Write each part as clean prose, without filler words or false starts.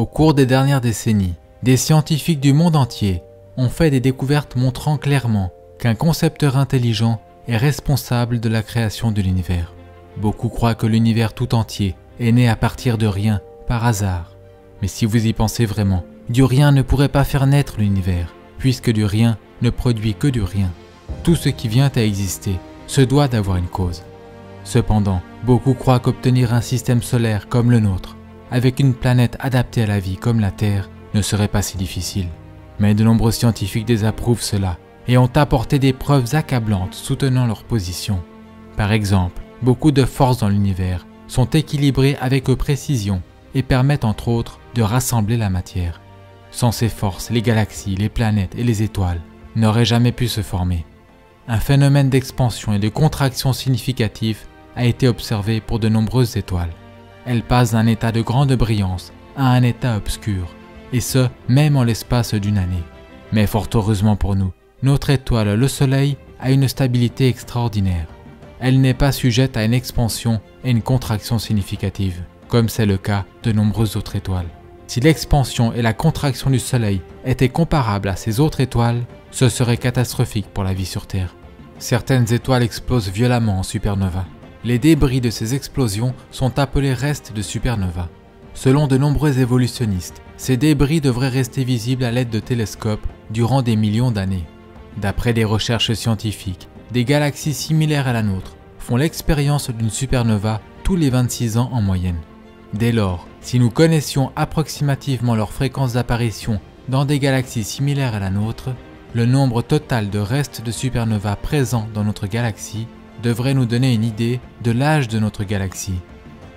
Au cours des dernières décennies, des scientifiques du monde entier ont fait des découvertes montrant clairement qu'un concepteur intelligent est responsable de la création de l'univers. Beaucoup croient que l'univers tout entier est né à partir de rien, par hasard. Mais si vous y pensez vraiment, du rien ne pourrait pas faire naître l'univers, puisque du rien ne produit que du rien. Tout ce qui vient à exister se doit d'avoir une cause. Cependant, beaucoup croient qu'obtenir un système solaire comme le nôtre, avec une planète adaptée à la vie comme la Terre, ne serait pas si difficile. Mais de nombreux scientifiques désapprouvent cela et ont apporté des preuves accablantes soutenant leur position. Par exemple, beaucoup de forces dans l'univers sont équilibrées avec précision et permettent entre autres de rassembler la matière. Sans ces forces, les galaxies, les planètes et les étoiles n'auraient jamais pu se former. Un phénomène d'expansion et de contraction significatif a été observé pour de nombreuses étoiles. Elles passent d'un état de grande brillance à un état obscur, et ce, même en l'espace d'une année. Mais fort heureusement pour nous, notre étoile, le Soleil, a une stabilité extraordinaire. Elle n'est pas sujette à une expansion et une contraction significative, comme c'est le cas de nombreuses autres étoiles. Si l'expansion et la contraction du Soleil étaient comparables à ces autres étoiles, ce serait catastrophique pour la vie sur Terre. Certaines étoiles explosent violemment en supernova. Les débris de ces explosions sont appelés restes de supernova. Selon de nombreux évolutionnistes, ces débris devraient rester visibles à l'aide de télescopes durant des millions d'années. D'après des recherches scientifiques, des galaxies similaires à la nôtre font l'expérience d'une supernova tous les 26 ans en moyenne. Dès lors, si nous connaissions approximativement leur fréquence d'apparition dans des galaxies similaires à la nôtre, le nombre total de restes de supernova présents dans notre galaxie devrait nous donner une idée de l'âge de notre galaxie.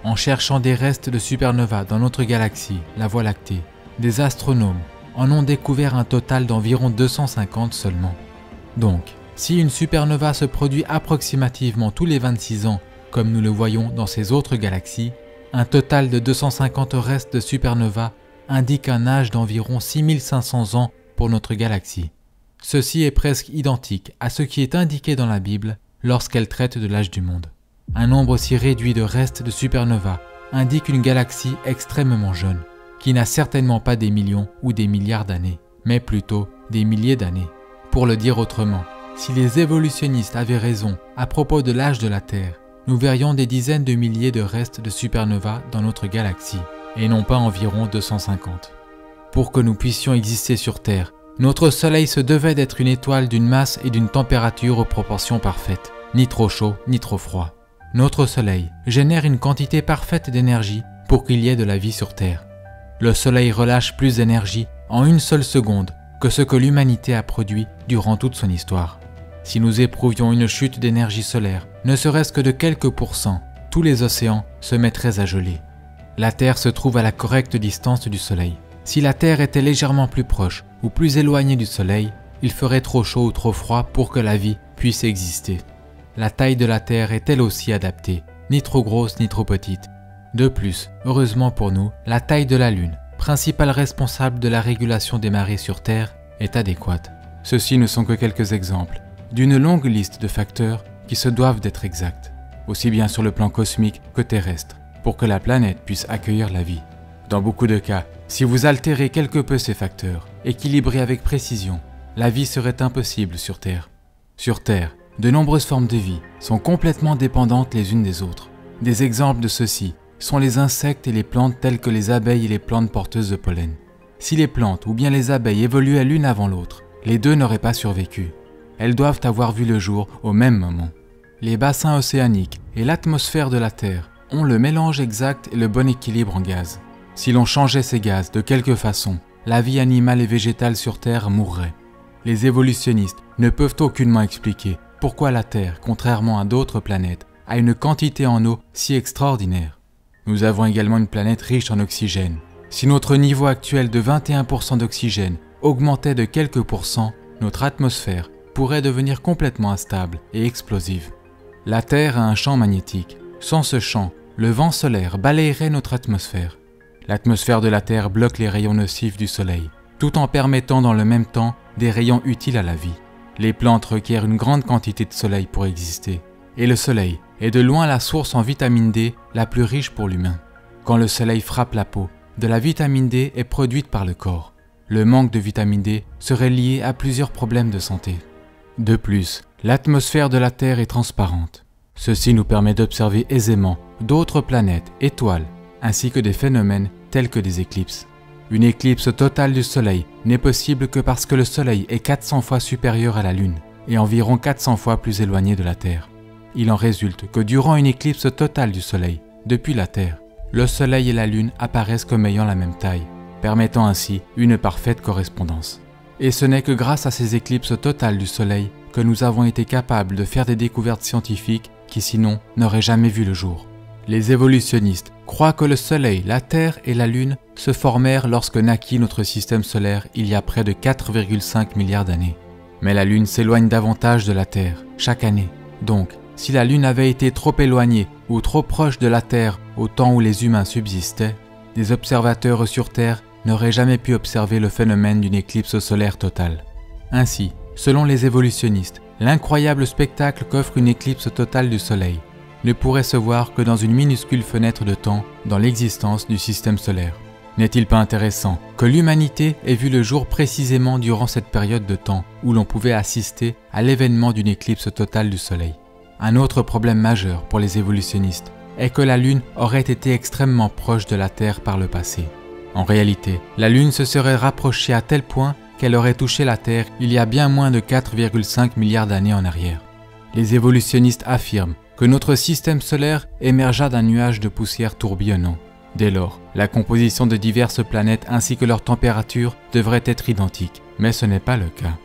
En cherchant des restes de supernova dans notre galaxie, la Voie lactée, des astronomes en ont découvert un total d'environ 250 seulement. Donc, si une supernova se produit approximativement tous les 26 ans, comme nous le voyons dans ces autres galaxies, un total de 250 restes de supernova indique un âge d'environ 6500 ans pour notre galaxie. Ceci est presque identique à ce qui est indiqué dans la Bible lorsqu'elle traite de l'âge du monde. Un nombre si réduit de restes de supernova indique une galaxie extrêmement jeune, qui n'a certainement pas des millions ou des milliards d'années, mais plutôt des milliers d'années. Pour le dire autrement, si les évolutionnistes avaient raison à propos de l'âge de la Terre, nous verrions des dizaines de milliers de restes de supernova dans notre galaxie, et non pas environ 250. Pour que nous puissions exister sur Terre, notre Soleil se devait d'être une étoile d'une masse et d'une température aux proportions parfaites, ni trop chaud ni trop froid. Notre Soleil génère une quantité parfaite d'énergie pour qu'il y ait de la vie sur Terre. Le Soleil relâche plus d'énergie en une seule seconde que ce que l'humanité a produit durant toute son histoire. Si nous éprouvions une chute d'énergie solaire, ne serait-ce que de quelques pourcents, tous les océans se mettraient à geler. La Terre se trouve à la correcte distance du Soleil. Si la Terre était légèrement plus proche ou plus éloignée du Soleil, il ferait trop chaud ou trop froid pour que la vie puisse exister. La taille de la Terre est elle aussi adaptée, ni trop grosse ni trop petite. De plus, heureusement pour nous, la taille de la Lune, principal responsable de la régulation des marées sur Terre, est adéquate. Ceux-ci ne sont que quelques exemples d'une longue liste de facteurs qui se doivent d'être exacts, aussi bien sur le plan cosmique que terrestre, pour que la planète puisse accueillir la vie. Dans beaucoup de cas, si vous altérez quelque peu ces facteurs, équilibrés avec précision, la vie serait impossible sur Terre. Sur Terre, de nombreuses formes de vie sont complètement dépendantes les unes des autres. Des exemples de ceux-ci sont les insectes et les plantes telles que les abeilles et les plantes porteuses de pollen. Si les plantes ou bien les abeilles évoluaient l'une avant l'autre, les deux n'auraient pas survécu. Elles doivent avoir vu le jour au même moment. Les bassins océaniques et l'atmosphère de la Terre ont le mélange exact et le bon équilibre en gaz. Si l'on changeait ces gaz de quelque façon, la vie animale et végétale sur Terre mourrait. Les évolutionnistes ne peuvent aucunement expliquer pourquoi la Terre, contrairement à d'autres planètes, a une quantité en eau si extraordinaire. Nous avons également une planète riche en oxygène. Si notre niveau actuel de 21% d'oxygène augmentait de quelques pourcents, notre atmosphère pourrait devenir complètement instable et explosive. La Terre a un champ magnétique. Sans ce champ, le vent solaire balayerait notre atmosphère. L'atmosphère de la Terre bloque les rayons nocifs du Soleil, tout en permettant dans le même temps des rayons utiles à la vie. Les plantes requièrent une grande quantité de soleil pour exister, et le soleil est de loin la source en vitamine D la plus riche pour l'humain. Quand le soleil frappe la peau, de la vitamine D est produite par le corps. Le manque de vitamine D serait lié à plusieurs problèmes de santé. De plus, l'atmosphère de la Terre est transparente. Ceci nous permet d'observer aisément d'autres planètes, étoiles, ainsi que des phénomènes tels que des éclipses. Une éclipse totale du Soleil n'est possible que parce que le Soleil est 400 fois supérieur à la Lune et environ 400 fois plus éloigné de la Terre. Il en résulte que durant une éclipse totale du Soleil, depuis la Terre, le Soleil et la Lune apparaissent comme ayant la même taille, permettant ainsi une parfaite correspondance. Et ce n'est que grâce à ces éclipses totales du Soleil que nous avons été capables de faire des découvertes scientifiques qui sinon n'auraient jamais vu le jour. Les évolutionnistes croient que le Soleil, la Terre et la Lune se formèrent lorsque naquit notre système solaire il y a près de 4,5 milliards d'années. Mais la Lune s'éloigne davantage de la Terre chaque année. Donc, si la Lune avait été trop éloignée ou trop proche de la Terre au temps où les humains subsistaient, des observateurs sur Terre n'auraient jamais pu observer le phénomène d'une éclipse solaire totale. Ainsi, selon les évolutionnistes, l'incroyable spectacle qu'offre une éclipse totale du Soleil ne pourrait se voir que dans une minuscule fenêtre de temps dans l'existence du système solaire. N'est-il pas intéressant que l'humanité ait vu le jour précisément durant cette période de temps où l'on pouvait assister à l'événement d'une éclipse totale du Soleil? Un autre problème majeur pour les évolutionnistes est que la Lune aurait été extrêmement proche de la Terre par le passé. En réalité, la Lune se serait rapprochée à tel point qu'elle aurait touché la Terre il y a bien moins de 4,5 milliards d'années en arrière. Les évolutionnistes affirment que notre système solaire émergea d'un nuage de poussière tourbillonnant. Dès lors, la composition de diverses planètes ainsi que leur température devrait être identique, mais ce n'est pas le cas.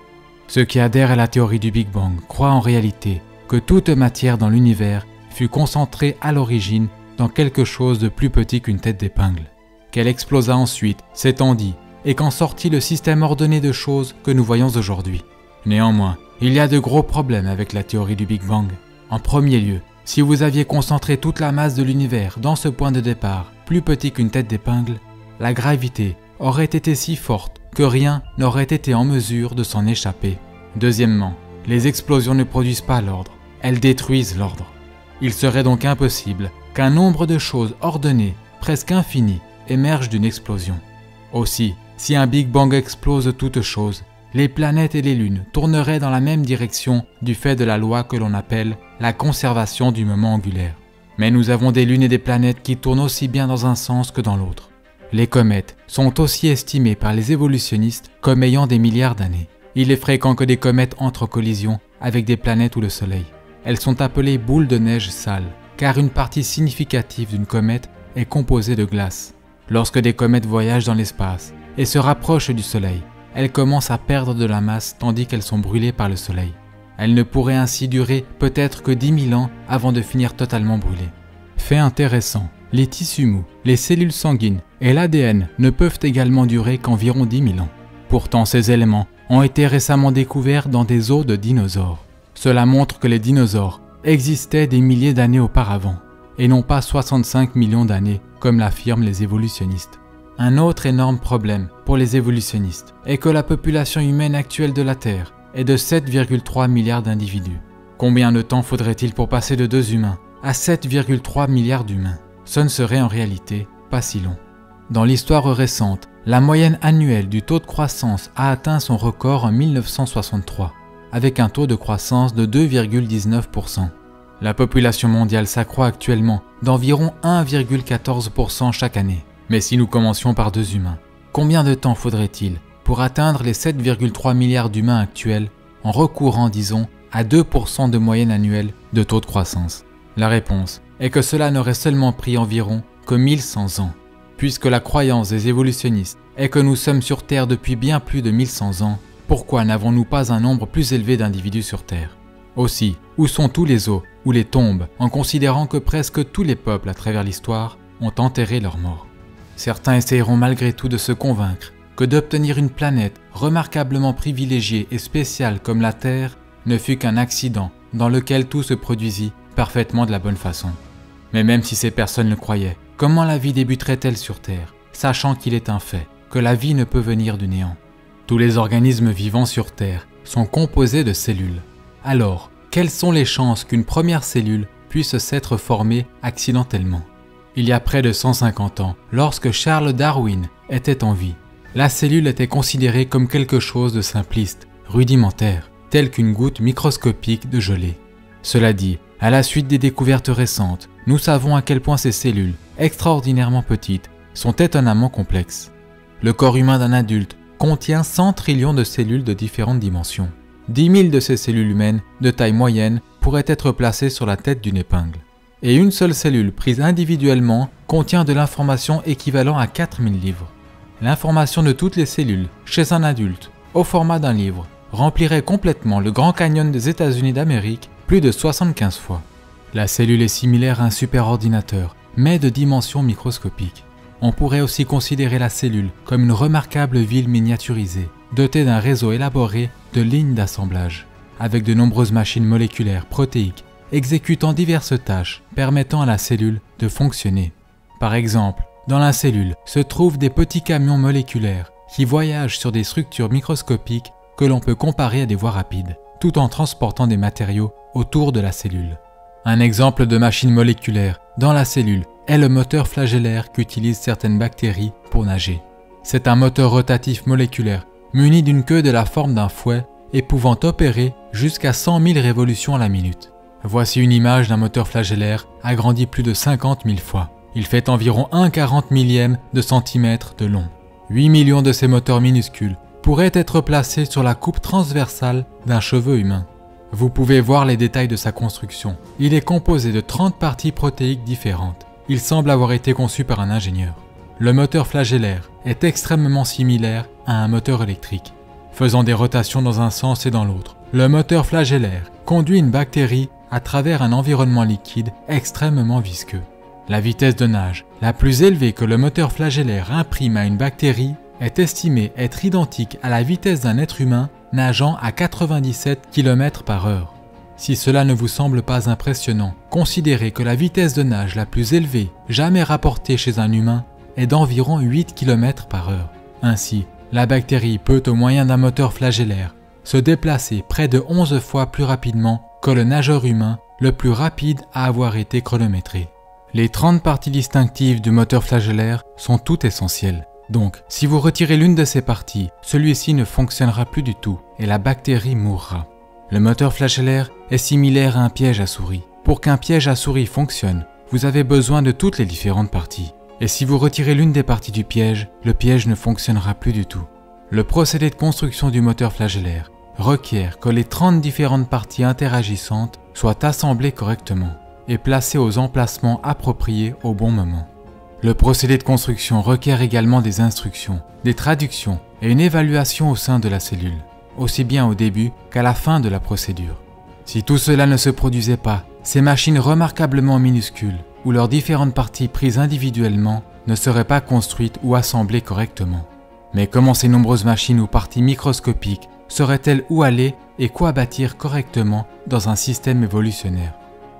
Ceux qui adhèrent à la théorie du Big Bang croient en réalité que toute matière dans l'univers fut concentrée à l'origine dans quelque chose de plus petit qu'une tête d'épingle, qu'elle explosa ensuite, s'étendit, et qu'en sortit le système ordonné de choses que nous voyons aujourd'hui. Néanmoins, il y a de gros problèmes avec la théorie du Big Bang. En premier lieu, si vous aviez concentré toute la masse de l'univers dans ce point de départ, plus petit qu'une tête d'épingle, la gravité aurait été si forte que rien n'aurait été en mesure de s'en échapper. Deuxièmement, les explosions ne produisent pas l'ordre, elles détruisent l'ordre. Il serait donc impossible qu'un nombre de choses ordonnées, presque infini, émerge d'une explosion. Aussi, si un Big Bang explose toute chose, les planètes et les lunes tourneraient dans la même direction du fait de la loi que l'on appelle la conservation du moment angulaire. Mais nous avons des lunes et des planètes qui tournent aussi bien dans un sens que dans l'autre. Les comètes sont aussi estimées par les évolutionnistes comme ayant des milliards d'années. Il est fréquent que des comètes entrent en collision avec des planètes ou le Soleil. Elles sont appelées boules de neige sales, car une partie significative d'une comète est composée de glace. Lorsque des comètes voyagent dans l'espace et se rapprochent du Soleil, elles commencent à perdre de la masse tandis qu'elles sont brûlées par le Soleil. Elles ne pourraient ainsi durer peut-être que 10 000 ans avant de finir totalement brûlées. Fait intéressant, les tissus mous, les cellules sanguines et l'ADN ne peuvent également durer qu'environ 10 000 ans. Pourtant, ces éléments ont été récemment découverts dans des os de dinosaures. Cela montre que les dinosaures existaient des milliers d'années auparavant, et non pas 65 millions d'années, comme l'affirment les évolutionnistes. Un autre énorme problème pour les évolutionnistes est que la population humaine actuelle de la Terre est de 7,3 milliards d'individus. Combien de temps faudrait-il pour passer de 2 humains à 7,3 milliards d'humains? Ce ne serait en réalité pas si long. Dans l'histoire récente, la moyenne annuelle du taux de croissance a atteint son record en 1963, avec un taux de croissance de 2,19%. La population mondiale s'accroît actuellement d'environ 1,14% chaque année. Mais si nous commencions par 2 humains, combien de temps faudrait-il pour atteindre les 7,3 milliards d'humains actuels en recourant, disons, à 2% de moyenne annuelle de taux de croissance? La réponse est que cela n'aurait seulement pris environ que 1100 ans. Puisque la croyance des évolutionnistes est que nous sommes sur Terre depuis bien plus de 1100 ans, pourquoi n'avons-nous pas un nombre plus élevé d'individus sur Terre? Aussi, où sont tous les os ou les tombes en considérant que presque tous les peuples à travers l'histoire ont enterré leurs morts? Certains essayeront malgré tout de se convaincre que d'obtenir une planète remarquablement privilégiée et spéciale comme la Terre ne fut qu'un accident dans lequel tout se produisit parfaitement de la bonne façon. Mais même si ces personnes le croyaient, comment la vie débuterait-elle sur Terre, sachant qu'il est un fait que la vie ne peut venir du néant? Tous les organismes vivants sur Terre sont composés de cellules. Alors, quelles sont les chances qu'une première cellule puisse s'être formée accidentellement? Il y a près de 150 ans, lorsque Charles Darwin était en vie, la cellule était considérée comme quelque chose de simpliste, rudimentaire, tel qu'une goutte microscopique de gelée. Cela dit, à la suite des découvertes récentes, nous savons à quel point ces cellules, extraordinairement petites, sont étonnamment complexes. Le corps humain d'un adulte contient 100 trillions de cellules de différentes dimensions. 10 000 de ces cellules humaines, de taille moyenne, pourraient être placées sur la tête d'une épingle. Et une seule cellule prise individuellement contient de l'information équivalent à 4000 livres. L'information de toutes les cellules, chez un adulte, au format d'un livre, remplirait complètement le Grand Canyon des États-Unis d'Amérique plus de 75 fois. La cellule est similaire à un superordinateur, mais de dimensions microscopiques. On pourrait aussi considérer la cellule comme une remarquable ville miniaturisée, dotée d'un réseau élaboré de lignes d'assemblage, avec de nombreuses machines moléculaires protéiques, exécutant diverses tâches permettant à la cellule de fonctionner. Par exemple, dans la cellule se trouvent des petits camions moléculaires qui voyagent sur des structures microscopiques que l'on peut comparer à des voies rapides, tout en transportant des matériaux autour de la cellule. Un exemple de machine moléculaire dans la cellule est le moteur flagellaire qu'utilisent certaines bactéries pour nager. C'est un moteur rotatif moléculaire muni d'une queue de la forme d'un fouet et pouvant opérer jusqu'à 100 000 révolutions à la minute. Voici une image d'un moteur flagellaire agrandi plus de 50 000 fois. Il fait environ 1/40 millième de centimètre de long. 8 millions de ces moteurs minuscules pourraient être placés sur la coupe transversale d'un cheveu humain. Vous pouvez voir les détails de sa construction. Il est composé de 30 parties protéiques différentes. Il semble avoir été conçu par un ingénieur. Le moteur flagellaire est extrêmement similaire à un moteur électrique, faisant des rotations dans un sens et dans l'autre. Le moteur flagellaire conduit une bactérie à travers un environnement liquide extrêmement visqueux. La vitesse de nage la plus élevée que le moteur flagellaire imprime à une bactérie est estimée être identique à la vitesse d'un être humain nageant à 97 km/h. Si cela ne vous semble pas impressionnant, considérez que la vitesse de nage la plus élevée jamais rapportée chez un humain est d'environ 8 km/h. Ainsi, la bactérie peut, au moyen d'un moteur flagellaire, se déplacer près de 11 fois plus rapidement que le nageur humain le plus rapide à avoir été chronométré. Les 30 parties distinctives du moteur flagellaire sont toutes essentielles. Donc, si vous retirez l'une de ces parties, celui-ci ne fonctionnera plus du tout et la bactérie mourra. Le moteur flagellaire est similaire à un piège à souris. Pour qu'un piège à souris fonctionne, vous avez besoin de toutes les différentes parties. Et si vous retirez l'une des parties du piège, le piège ne fonctionnera plus du tout. Le procédé de construction du moteur flagellaire requiert que les 30 différentes parties interagissantes soient assemblées correctement et placées aux emplacements appropriés au bon moment. Le procédé de construction requiert également des instructions, des traductions et une évaluation au sein de la cellule, aussi bien au début qu'à la fin de la procédure. Si tout cela ne se produisait pas, ces machines remarquablement minuscules, ou leurs différentes parties prises individuellement, ne seraient pas construites ou assemblées correctement. Mais comment ces nombreuses machines ou parties microscopiques seraient-elles où aller et quoi bâtir correctement dans un système évolutionnaire?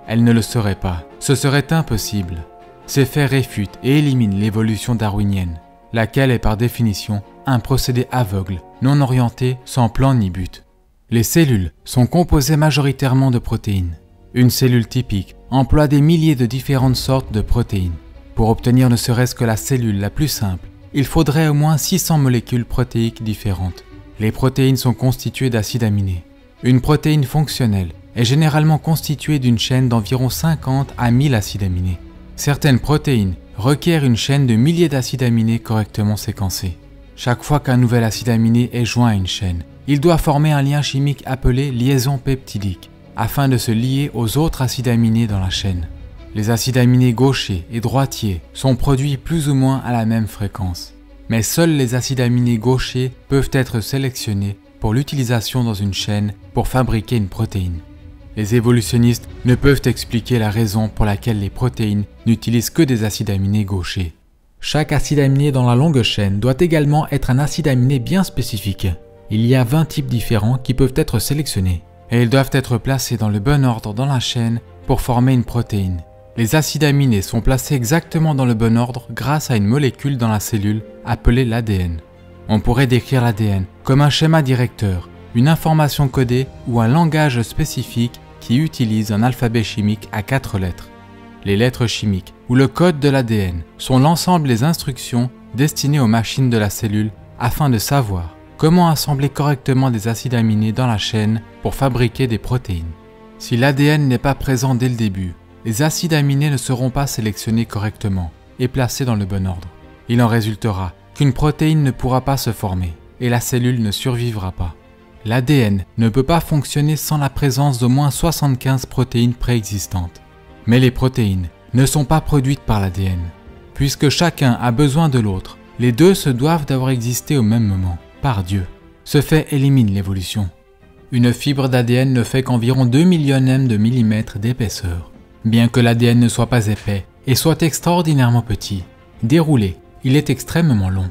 Elles ne le seraient pas, ce serait impossible. Ces faits réfutent et éliminent l'évolution darwinienne, laquelle est par définition un procédé aveugle, non orienté, sans plan ni but. Les cellules sont composées majoritairement de protéines. Une cellule typique emploie des milliers de différentes sortes de protéines. Pour obtenir ne serait-ce que la cellule la plus simple, il faudrait au moins 600 molécules protéiques différentes. Les protéines sont constituées d'acides aminés. Une protéine fonctionnelle est généralement constituée d'une chaîne d'environ 50 à 1000 acides aminés. Certaines protéines requièrent une chaîne de milliers d'acides aminés correctement séquencés. Chaque fois qu'un nouvel acide aminé est joint à une chaîne, il doit former un lien chimique appelé liaison peptidique, afin de se lier aux autres acides aminés dans la chaîne. Les acides aminés gauchers et droitiers sont produits plus ou moins à la même fréquence, mais seuls les acides aminés gauchers peuvent être sélectionnés pour l'utilisation dans une chaîne pour fabriquer une protéine. Les évolutionnistes ne peuvent expliquer la raison pour laquelle les protéines n'utilisent que des acides aminés gauchers. Chaque acide aminé dans la longue chaîne doit également être un acide aminé bien spécifique. Il y a 20 types différents qui peuvent être sélectionnés, et ils doivent être placés dans le bon ordre dans la chaîne pour former une protéine. Les acides aminés sont placés exactement dans le bon ordre grâce à une molécule dans la cellule appelée l'ADN. On pourrait décrire l'ADN comme un schéma directeur, une information codée ou un langage spécifique qui utilise un alphabet chimique à 4 lettres. les lettres chimiques ou le code de l'ADN sont l'ensemble des instructions destinées aux machines de la cellule afin de savoir comment assembler correctement des acides aminés dans la chaîne pour fabriquer des protéines. Si l'ADN n'est pas présent dès le début, les acides aminés ne seront pas sélectionnés correctement et placés dans le bon ordre. Il en résultera qu'une protéine ne pourra pas se former et la cellule ne survivra pas. L'ADN ne peut pas fonctionner sans la présence d'au moins 75 protéines préexistantes. Mais les protéines ne sont pas produites par l'ADN. Puisque chacun a besoin de l'autre, les deux se doivent d'avoir existé au même moment, par Dieu. Ce fait élimine l'évolution. Une fibre d'ADN ne fait qu'environ 2 millionièmes de millimètre d'épaisseur. Bien que l'ADN ne soit pas épais et soit extraordinairement petit, déroulé, il est extrêmement long.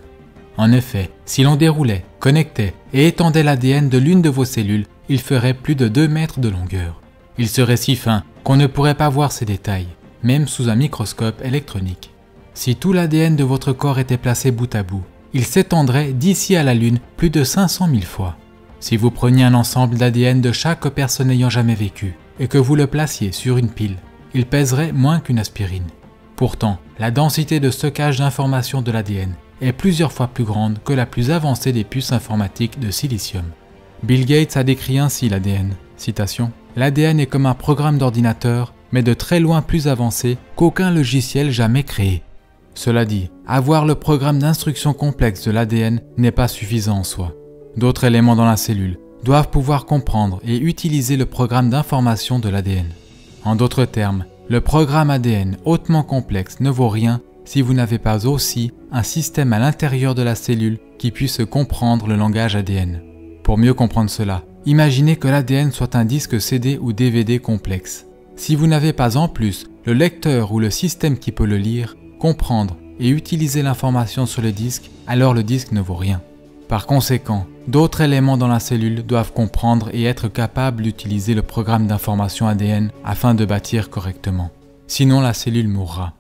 En effet, si l'on déroulait, connectait et étendait l'ADN de l'une de vos cellules, il ferait plus de 2 mètres de longueur. Il serait si fin qu'on ne pourrait pas voir ses détails, même sous un microscope électronique. Si tout l'ADN de votre corps était placé bout à bout, il s'étendrait d'ici à la Lune plus de 500 000 fois. Si vous preniez un ensemble d'ADN de chaque personne ayant jamais vécu et que vous le placiez sur une pile, il pèserait moins qu'une aspirine. Pourtant, la densité de stockage d'informations de l'ADN est plusieurs fois plus grande que la plus avancée des puces informatiques de silicium. Bill Gates a décrit ainsi l'ADN. Citation : « L'ADN est comme un programme d'ordinateur, mais de très loin plus avancé qu'aucun logiciel jamais créé. » Cela dit, avoir le programme d'instruction complexe de l'ADN n'est pas suffisant en soi. D'autres éléments dans la cellule doivent pouvoir comprendre et utiliser le programme d'information de l'ADN. En d'autres termes, le programme ADN hautement complexe ne vaut rien si vous n'avez pas aussi un système à l'intérieur de la cellule qui puisse comprendre le langage ADN. Pour mieux comprendre cela, imaginez que l'ADN soit un disque CD ou DVD complexe. Si vous n'avez pas en plus le lecteur ou le système qui peut le lire, comprendre et utiliser l'information sur le disque, alors le disque ne vaut rien. Par conséquent, d'autres éléments dans la cellule doivent comprendre et être capables d'utiliser le programme d'information ADN afin de bâtir correctement. Sinon, la cellule mourra.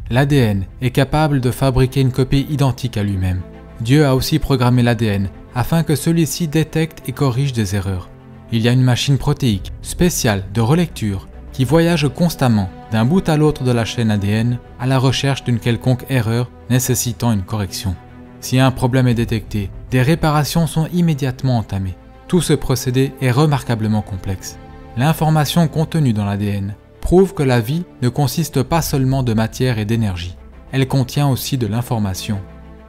L'ADN est capable de fabriquer une copie identique à lui-même. Dieu a aussi programmé l'ADN afin que celui-ci détecte et corrige des erreurs. Il y a une machine protéique spéciale de relecture qui voyage constamment d'un bout à l'autre de la chaîne ADN à la recherche d'une quelconque erreur nécessitant une correction. Si un problème est détecté, des réparations sont immédiatement entamées. Tout ce procédé est remarquablement complexe. L'information contenue dans l'ADN prouve que la vie ne consiste pas seulement de matière et d'énergie. Elle contient aussi de l'information.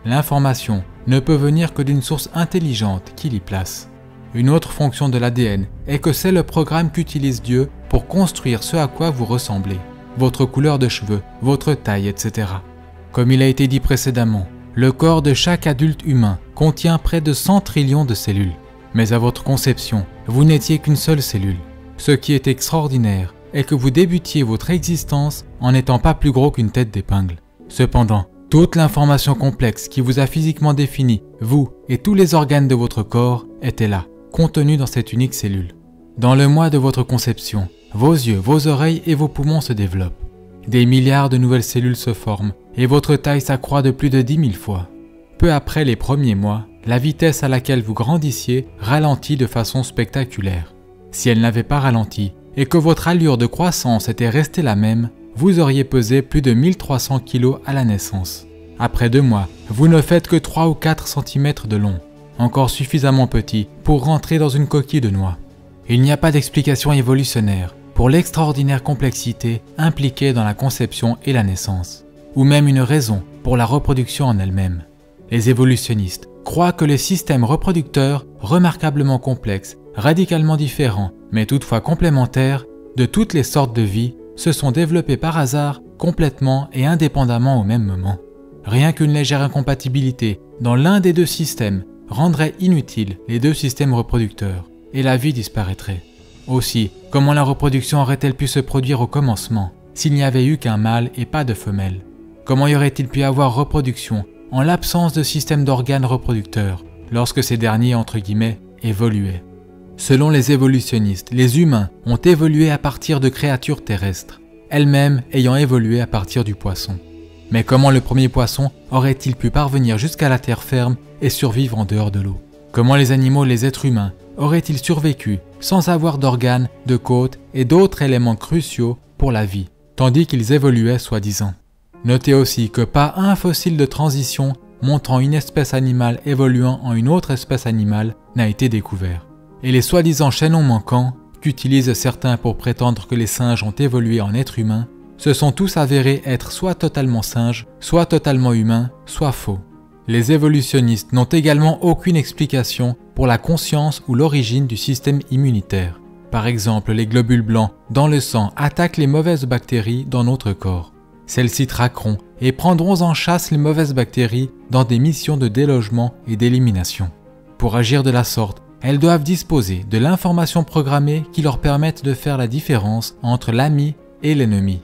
L'information ne peut venir que d'une source intelligente qui l'y place. Une autre fonction de l'ADN est que c'est le programme qu'utilise Dieu pour construire ce à quoi vous ressemblez, votre couleur de cheveux, votre taille, etc. Comme il a été dit précédemment, le corps de chaque adulte humain contient près de 100 trillions de cellules. Mais à votre conception, vous n'étiez qu'une seule cellule. Ce qui est extraordinaire est que vous débutiez votre existence en n'étant pas plus gros qu'une tête d'épingle. Cependant, toute l'information complexe qui vous a physiquement défini, vous et tous les organes de votre corps, étaient là, contenus dans cette unique cellule. Dans le mois de votre conception, vos yeux, vos oreilles et vos poumons se développent. Des milliards de nouvelles cellules se forment et votre taille s'accroît de plus de 10 000 fois. Peu après les premiers mois, la vitesse à laquelle vous grandissiez ralentit de façon spectaculaire. Si elle n'avait pas ralenti et que votre allure de croissance était restée la même, vous auriez pesé plus de 1300 kg à la naissance. Après 2 mois, vous ne faites que 3 ou 4 cm de long, encore suffisamment petit pour rentrer dans une coquille de noix. Il n'y a pas d'explication évolutionnaire pour l'extraordinaire complexité impliquée dans la conception et la naissance, ou même une raison pour la reproduction en elle-même. Les évolutionnistes croient que les systèmes reproducteurs remarquablement complexes, radicalement différents, mais toutefois complémentaires, de toutes les sortes de vie, se sont développés par hasard, complètement et indépendamment au même moment. Rien qu'une légère incompatibilité dans l'un des 2 systèmes rendrait inutiles les 2 systèmes reproducteurs, et la vie disparaîtrait. Aussi, comment la reproduction aurait-elle pu se produire au commencement, s'il n'y avait eu qu'un mâle et pas de femelle? Comment y aurait-il pu avoir reproduction en l'absence de système d'organes reproducteurs, lorsque ces derniers, entre guillemets, évoluaient? Selon les évolutionnistes, les humains ont évolué à partir de créatures terrestres, elles-mêmes ayant évolué à partir du poisson. Mais comment le premier poisson aurait-il pu parvenir jusqu'à la terre ferme et survivre en dehors de l'eau? Comment les animaux, les êtres humains, auraient-ils survécu sans avoir d'organes, de côtes et d'autres éléments cruciaux pour la vie? tandis qu'ils évoluaient soi-disant. Notez aussi que pas un fossile de transition montrant une espèce animale évoluant en une autre espèce animale n'a été découvert. Et les soi-disant chaînons manquants, qu'utilisent certains pour prétendre que les singes ont évolué en êtres humains, se sont tous avérés être soit totalement singes, soit totalement humains, soit faux. Les évolutionnistes n'ont également aucune explication pour la conscience ou l'origine du système immunitaire. Par exemple, les globules blancs dans le sang attaquent les mauvaises bactéries dans notre corps. Celles-ci traqueront et prendront en chasse les mauvaises bactéries dans des missions de délogement et d'élimination. Pour agir de la sorte, elles doivent disposer de l'information programmée qui leur permette de faire la différence entre l'ami et l'ennemi.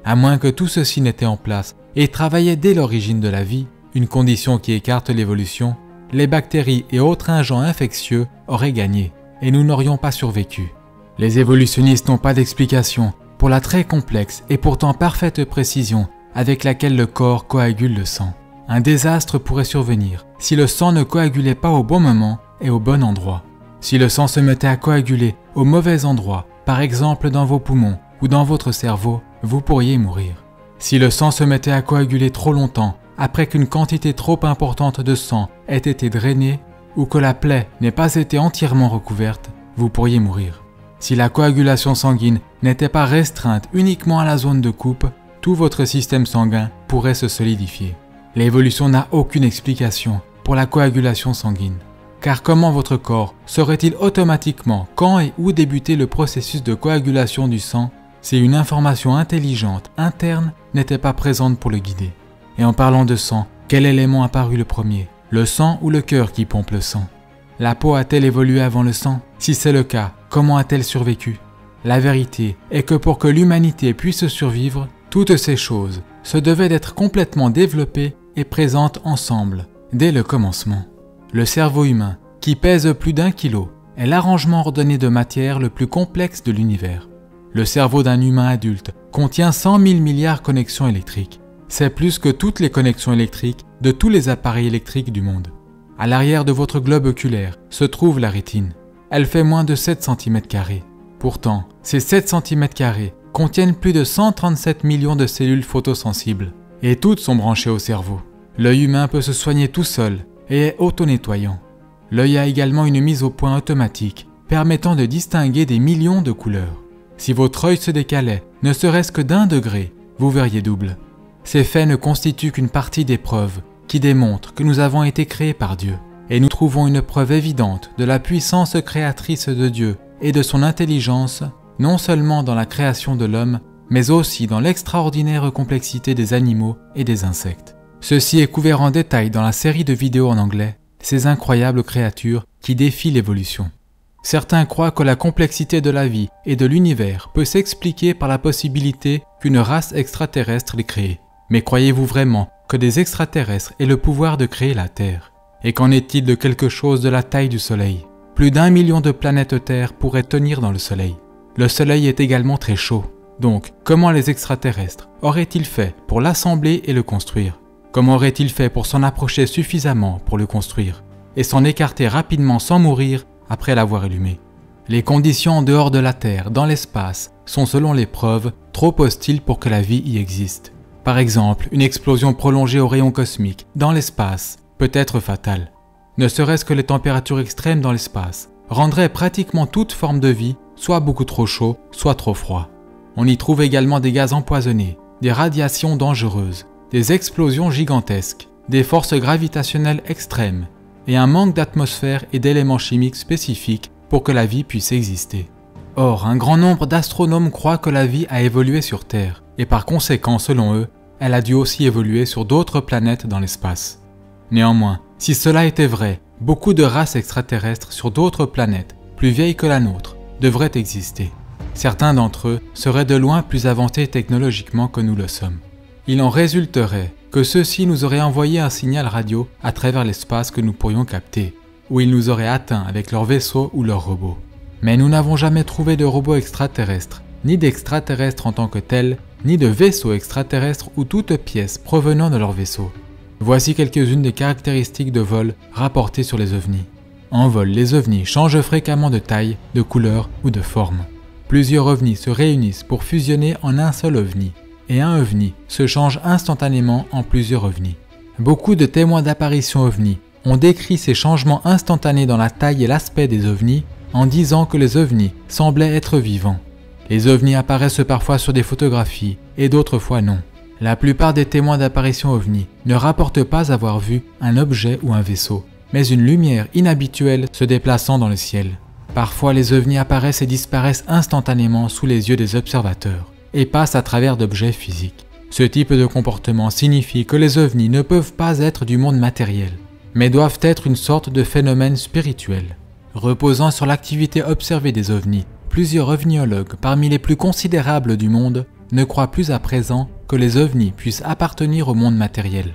À moins que tout ceci n'était en place et travaillait dès l'origine de la vie, une condition qui écarte l'évolution, les bactéries et autres agents infectieux auraient gagné et nous n'aurions pas survécu. Les évolutionnistes n'ont pas d'explication pour la très complexe et pourtant parfaite précision avec laquelle le corps coagule le sang. Un désastre pourrait survenir si le sang ne coagulait pas au bon moment et au bon endroit. Si le sang se mettait à coaguler au mauvais endroit, par exemple dans vos poumons ou dans votre cerveau, vous pourriez mourir. Si le sang se mettait à coaguler trop longtemps, après qu'une quantité trop importante de sang ait été drainée ou que la plaie n'ait pas été entièrement recouverte, vous pourriez mourir. Si la coagulation sanguine n'était pas restreinte uniquement à la zone de coupe, tout votre système sanguin pourrait se solidifier. L'évolution n'a aucune explication pour la coagulation sanguine. Car comment votre corps saurait-il automatiquement quand et où débuter le processus de coagulation du sang si une information intelligente interne n'était pas présente pour le guider? Et en parlant de sang, quel élément apparut le premier? Le sang ou le cœur qui pompe le sang? La peau a-t-elle évolué avant le sang? Si c'est le cas, comment a-t-elle survécu? La vérité est que pour que l'humanité puisse survivre, toutes ces choses se devaient d'être complètement développées et présentes ensemble, dès le commencement. Le cerveau humain, qui pèse plus d'1 kilo, est l'arrangement ordonné de matière le plus complexe de l'univers. Le cerveau d'un humain adulte contient 100 000 milliards de connexions électriques. C'est plus que toutes les connexions électriques de tous les appareils électriques du monde. À l'arrière de votre globe oculaire se trouve la rétine. Elle fait moins de 7 cm². Pourtant, ces 7 cm² contiennent plus de 137 millions de cellules photosensibles, et toutes sont branchées au cerveau. L'œil humain peut se soigner tout seul et est auto-nettoyant. L'œil a également une mise au point automatique, permettant de distinguer des millions de couleurs. Si votre œil se décalait, ne serait-ce que d'1 degré, vous verriez double. Ces faits ne constituent qu'une partie des preuves qui démontrent que nous avons été créés par Dieu. Et nous trouvons une preuve évidente de la puissance créatrice de Dieu et de son intelligence, non seulement dans la création de l'homme, mais aussi dans l'extraordinaire complexité des animaux et des insectes. Ceci est couvert en détail dans la série de vidéos en anglais, ces incroyables créatures qui défient l'évolution. Certains croient que la complexité de la vie et de l'univers peut s'expliquer par la possibilité qu'une race extraterrestre l'ait créée. Mais croyez-vous vraiment que des extraterrestres aient le pouvoir de créer la Terre? Et qu'en est-il de quelque chose de la taille du Soleil? Plus d'1 million de planètes Terre pourraient tenir dans le Soleil. Le Soleil est également très chaud. Donc, comment les extraterrestres auraient-ils fait pour l'assembler et le construire? Comment auraient-ils fait pour s'en approcher suffisamment pour le construire et s'en écarter rapidement sans mourir après l'avoir allumé? Les conditions en dehors de la Terre, dans l'espace, sont selon les preuves trop hostiles pour que la vie y existe. Par exemple, une explosion prolongée aux rayons cosmiques dans l'espace peut être fatale. Ne serait-ce que les températures extrêmes dans l'espace rendraient pratiquement toute forme de vie soit beaucoup trop chaud, soit trop froid. On y trouve également des gaz empoisonnés, des radiations dangereuses, des explosions gigantesques, des forces gravitationnelles extrêmes et un manque d'atmosphère et d'éléments chimiques spécifiques pour que la vie puisse exister. Or, un grand nombre d'astronomes croient que la vie a évolué sur Terre et par conséquent, selon eux, elle a dû aussi évoluer sur d'autres planètes dans l'espace. Néanmoins, si cela était vrai, beaucoup de races extraterrestres sur d'autres planètes, plus vieilles que la nôtre, devraient exister. Certains d'entre eux seraient de loin plus avancés technologiquement que nous le sommes. Il en résulterait que ceux-ci nous auraient envoyé un signal radio à travers l'espace que nous pourrions capter, où ils nous auraient atteints avec leurs vaisseaux ou leurs robots. Mais nous n'avons jamais trouvé de robots extraterrestres, ni d'extraterrestres en tant que tels, ni de vaisseaux extraterrestres ou toute pièce provenant de leurs vaisseaux. Voici quelques-unes des caractéristiques de vol rapportées sur les ovnis. En vol, les ovnis changent fréquemment de taille, de couleur ou de forme. Plusieurs ovnis se réunissent pour fusionner en un seul ovni, et un ovni se change instantanément en plusieurs ovnis. Beaucoup de témoins d'apparitions ovnis ont décrit ces changements instantanés dans la taille et l'aspect des ovnis en disant que les ovnis semblaient être vivants. Les ovnis apparaissent parfois sur des photographies et d'autres fois non. La plupart des témoins d'apparitions ovnis ne rapportent pas avoir vu un objet ou un vaisseau, mais une lumière inhabituelle se déplaçant dans le ciel. Parfois les ovnis apparaissent et disparaissent instantanément sous les yeux des observateurs et passent à travers d'objets physiques. Ce type de comportement signifie que les ovnis ne peuvent pas être du monde matériel, mais doivent être une sorte de phénomène spirituel. Reposant sur l'activité observée des ovnis, plusieurs ovniologues parmi les plus considérables du monde ne croient plus à présent que les ovnis puissent appartenir au monde matériel.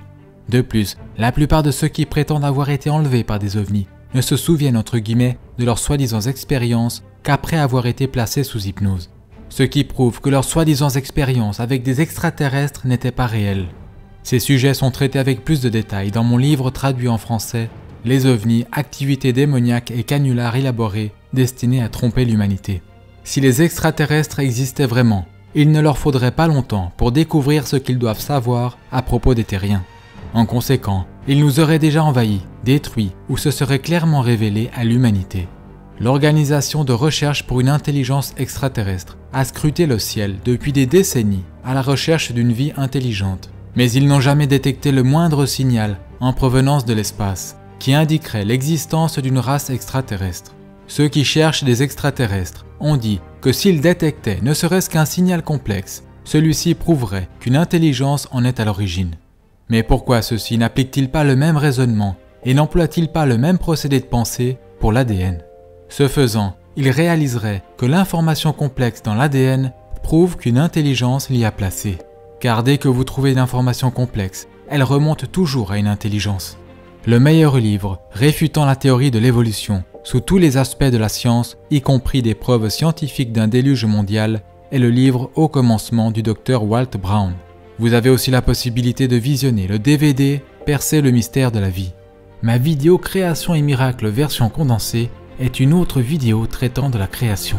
De plus, la plupart de ceux qui prétendent avoir été enlevés par des ovnis ne se souviennent entre guillemets de leurs soi-disant expériences qu'après avoir été placés sous hypnose. Ce qui prouve que leurs soi-disant expériences avec des extraterrestres n'étaient pas réelles. Ces sujets sont traités avec plus de détails dans mon livre traduit en français « Les ovnis, activités démoniaques et canulars élaborés destinés à tromper l'humanité ». Si les extraterrestres existaient vraiment, il ne leur faudrait pas longtemps pour découvrir ce qu'ils doivent savoir à propos des terriens. En conséquent, ils nous auraient déjà envahis, détruits ou se seraient clairement révélés à l'humanité. L'Organisation de recherche pour une intelligence extraterrestre a scruté le ciel depuis des décennies à la recherche d'une vie intelligente, mais ils n'ont jamais détecté le moindre signal en provenance de l'espace qui indiquerait l'existence d'une race extraterrestre. Ceux qui cherchent des extraterrestres ont dit que s'ils détectaient ne serait-ce qu'un signal complexe, celui-ci prouverait qu'une intelligence en est à l'origine. Mais pourquoi ceux-ci n'appliquent-ils pas le même raisonnement et n'emploient-ils pas le même procédé de pensée pour l'ADN ? Ce faisant, ils réaliseraient que l'information complexe dans l'ADN prouve qu'une intelligence l'y a placée. Car dès que vous trouvez une information complexe, elle remonte toujours à une intelligence. Le meilleur livre réfutant la théorie de l'évolution sous tous les aspects de la science, y compris des preuves scientifiques d'un déluge mondial, est le livre Au commencement du Dr Walt Brown. Vous avez aussi la possibilité de visionner le DVD Percer le mystère de la vie. Ma vidéo Création et miracles version condensée est une autre vidéo traitant de la création.